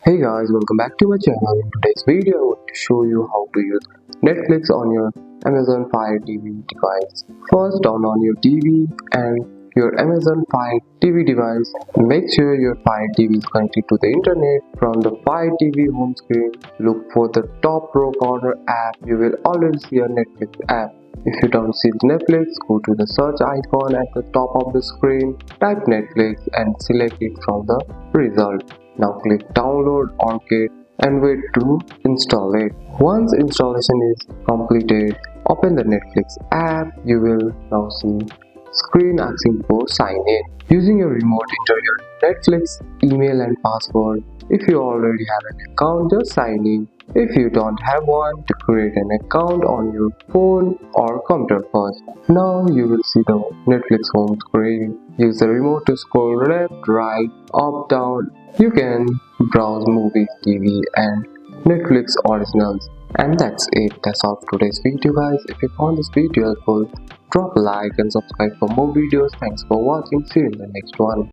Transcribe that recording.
Hey guys, welcome back to my channel. In today's video, I want to show you how to use Netflix on your Amazon Fire TV device. First, turn on your TV and your Amazon Fire TV device. Make sure your Fire TV is connected to the internet. From the Fire TV home screen, look for the top row corner app. You will already see a Netflix app. If you don't see Netflix, go to the search icon at the top of the screen, type Netflix and select it from the result. Now click download or get and wait to install it. Once installation is completed, open the Netflix app. You will now see screen asking for sign in. Using your remote, enter your Netflix email and password. If you already have an account, just sign in. If you don't have one, to create an account on your phone or computer first. Now you will see the Netflix home screen. Use the remote to scroll left, right, up, down. You can browse movies, TV and Netflix originals. And that's it. That's all for today's video guys. If you found this video helpful, drop a like and subscribe for more videos. Thanks for watching. See you in the next one.